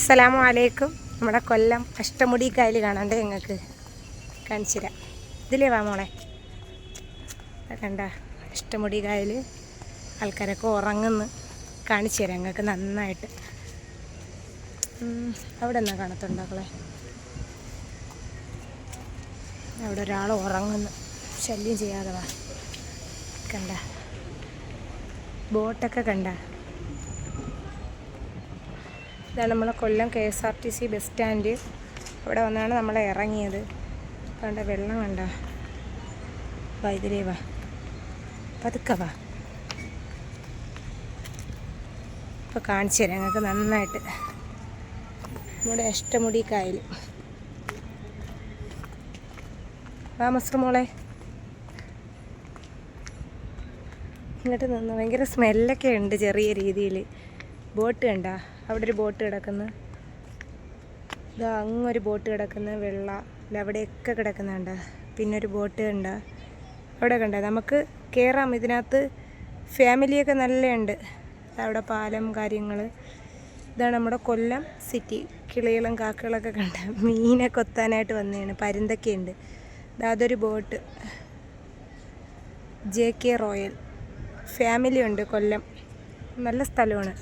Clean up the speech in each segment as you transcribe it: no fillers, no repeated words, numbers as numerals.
അസ്സലാമു അലൈക്കും. നമ്മുടെ കൊല്ലം അഷ്ടമുടി കായൽ കാണാണ്ട് ഞങ്ങൾക്ക് കാണിച്ചു തരാം. ഇതിലേ വാ മോളെ. കണ്ട അഷ്ടമുടി കായൽ ആൾക്കാരൊക്കെ ഉറങ്ങുന്നു. കാണിച്ചു തരാം ഞങ്ങൾക്ക് നന്നായിട്ട്. അവിടെ എന്നാ കാണത്തുണ്ടാക്കളെ. അവിടെ ഒരാൾ ഉറങ്ങുന്നു. ശല്യം ചെയ്യാതെ വാ. കണ്ട ബോട്ടൊക്കെ കണ്ട. ഇതാണ് നമ്മളെ കൊല്ലം KSRTC ബസ് സ്റ്റാൻഡ്. അവിടെ വന്നാണ് നമ്മളെ ഇറങ്ങിയത്. കണ്ട വെള്ളം കണ്ട. വാ ഇതിലേ വാ, പതുക്കെ വാ. ഇപ്പോൾ കാണിച്ചു തരാം ഞങ്ങൾക്ക് നന്നായിട്ട് നമ്മുടെ അഷ്ടമുടി കായൽ. വാ മസ്റ് മോളെ, ഇങ്ങോട്ട് നിന്ന്. ഭയങ്കര സ്മെല്ലൊക്കെ ഉണ്ട് ചെറിയ രീതിയിൽ. ബോട്ട് കണ്ട, അവിടെ ഒരു ബോട്ട് കിടക്കുന്നു. ഇതാ അങ്ങൊരു ബോട്ട് കിടക്കുന്നു. വെള്ള അവിടെയൊക്കെ കിടക്കുന്നുണ്ട്. പിന്നെ ഒരു ബോട്ട് കണ്ട അവിടെ കണ്ട. നമുക്ക് കയറാം ഇതിനകത്ത്. ഫാമിലിയൊക്കെ നല്ലതുണ്ട്. അവിടെ പാലം കാര്യങ്ങൾ. ഇതാണ് നമ്മുടെ കൊല്ലം സിറ്റി. കിളികളും കാക്കകളൊക്കെ കണ്ട. മീനെ കൊത്താനായിട്ട് വന്നതാണ്. പരുന്തൊക്കെ ഉണ്ട്. അതൊരു ബോട്ട്. JK റോയൽ ഫാമിലി ഉണ്ട് കൊല്ലം. നല്ല സ്ഥലമാണ്.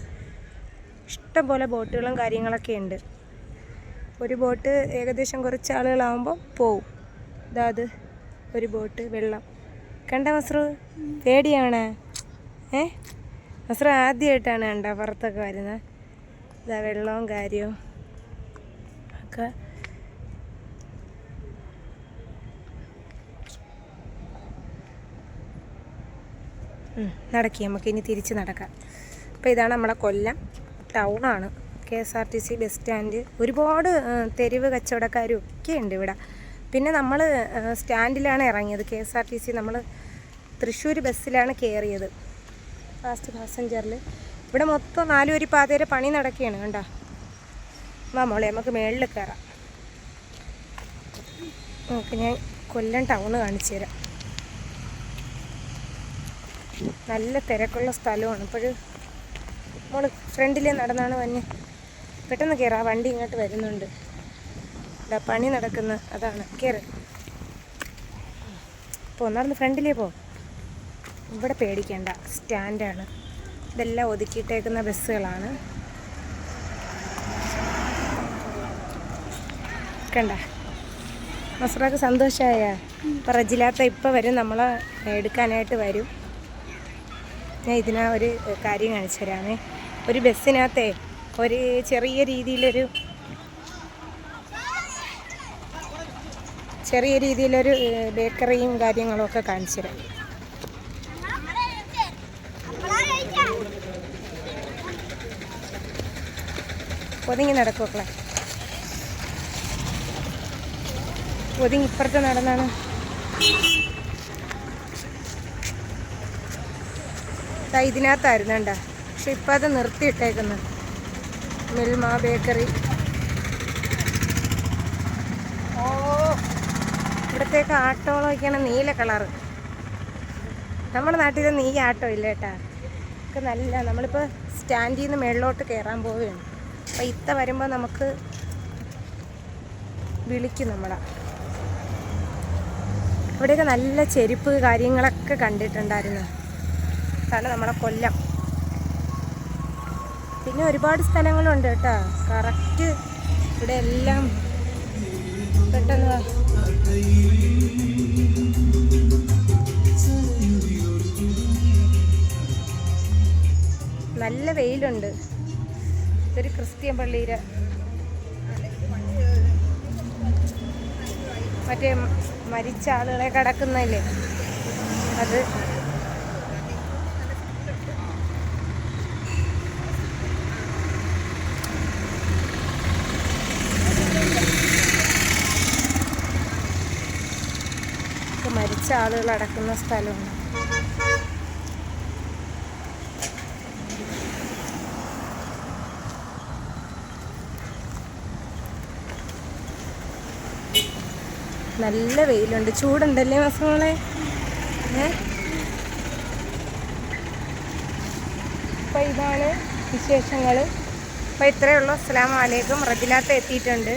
ഇഷ്ടംപോലെ ബോട്ടുകളും കാര്യങ്ങളൊക്കെ ഉണ്ട്. ഒരു ബോട്ട് ഏകദേശം കുറച്ച് ആളുകളാകുമ്പോൾ പോവും. അത് ഒരു ബോട്ട്. വെള്ളം കണ്ട മസ്രു? പേടിയാണ്. മസ്രു ആദ്യമായിട്ടാണ് കണ്ട പുറത്തൊക്കെ വരുന്നത്. ഇതാ വെള്ളവും കാര്യവും ഒക്കെ. നടക്കി നമുക്ക് ഇനി തിരിച്ച് നടക്കാം. അപ്പോൾ ഇതാണ് നമ്മളെ കൊല്ലം ടൗണാണ്. KSRTC bus stand. ഒരുപാട് തെരുവ് കച്ചവടക്കാരും ഒക്കെ ഉണ്ട് ഇവിടെ. പിന്നെ നമ്മൾ സ്റ്റാൻഡിലാണ് ഇറങ്ങിയത്. KSRTC നമ്മൾ തൃശ്ശൂർ ബസ്സിലാണ് കയറിയത്, ഫാസ്റ്റ് പാസഞ്ചറിൽ. ഇവിടെ മൊത്തം 4 വരി പാതയുടെ പണി നടക്കുകയാണ് കണ്ട. വാ മോളെ നമുക്ക് മേളിൽ കയറാം. നമുക്ക് ഞാൻ കൊല്ലം ടൗണ് കാണിച്ചു തരാം. നല്ല തിരക്കുള്ള സ്ഥലമാണ്. ഇപ്പോൾ മോള് ഫ്രണ്ടിലേ നടന്നാണ് വന്ന്. പെട്ടെന്ന് കയറാം, വണ്ടി ഇങ്ങോട്ട് വരുന്നുണ്ട്. ഇതാ പണി നടക്കുന്ന അതാണ്. കയറ്. ഇപ്പോൾ ഒന്നാമത് ഫ്രണ്ടിലേ പോ. ഇവിടെ പേടിക്കേണ്ട, സ്റ്റാൻഡാണ്. ഇതെല്ലാം ഒതുക്കിയിട്ടേക്കുന്ന ബസ്സുകളാണ്. കണ്ട മസ്റാക്ക് സന്തോഷമായ. ഇപ്പം റജിലാത്ത ഇപ്പം വരും, നമ്മളെ എടുക്കാനായിട്ട് വരും. ഞാൻ ഒരു കാര്യം കാണിച്ചു തരാമേ. ഒരു ബസ്സിനകത്തെ ഒരു ചെറിയ രീതിയിലൊരു ബേക്കറിയും കാര്യങ്ങളും ഒക്കെ കാണിച്ചു തരാം. ഒതുങ്ങി നടക്കുമക്കളെ. ഒതുങ്ങി ഇപ്പുറത്ത് നടന്നാണ്. ഇതിനകത്തായിരുന്നു കണ്ട. പക്ഷെ ഇപ്പം അത് നിർത്തിയിട്ടേക്കുന്നു. മിൽമ ബേക്കറി. ഇവിടത്തേക്ക് ആട്ടോളൊക്കെയാണ് നീല കളറ്. നമ്മുടെ നാട്ടിൽ നീല ആട്ടോ ഇല്ല കേട്ടാ. ഒക്കെ നല്ല. നമ്മളിപ്പോൾ സ്റ്റാൻഡിൽ നിന്ന് മേളിലോട്ട് കയറാൻ പോവുകയാണ്. അപ്പോൾ ഇത്ത വരുമ്പോൾ നമുക്ക് വിളിക്കും നമ്മളെ. ഇവിടെയൊക്കെ നല്ല ചെരുപ്പ് കാര്യങ്ങളൊക്കെ കണ്ടിട്ടുണ്ടായിരുന്നു. അതാണ് നമ്മളെ കൊല്ലം. പിന്നെ ഒരുപാട് സ്ഥലങ്ങളുണ്ട് കേട്ടോ. കറക്റ്റ് ഇവിടെ എല്ലാം. പെട്ടെന്ന് നല്ല വെയിലുണ്ട്. ഇതൊരു ക്രിസ്ത്യൻ പള്ളിയിലെ മറ്റേ മരിച്ച ആളുകളെ കിടക്കുന്നല്ലേ അത്. മരിച്ച ആളുകൾ അടക്കുന്ന സ്ഥലമാണ്. നല്ല വെയിലുണ്ട്. ചൂടുണ്ടല്ലേ മസങ്ങളെ? അപ്പോൾ ഇതാണ് വിശേഷങ്ങൾ. അപ്പോൾ ഇത്രയേ ഉള്ളൂ. അസ്സലാമു അലൈക്കും. റജിലാത്ത എത്തിയിട്ടുണ്ട്.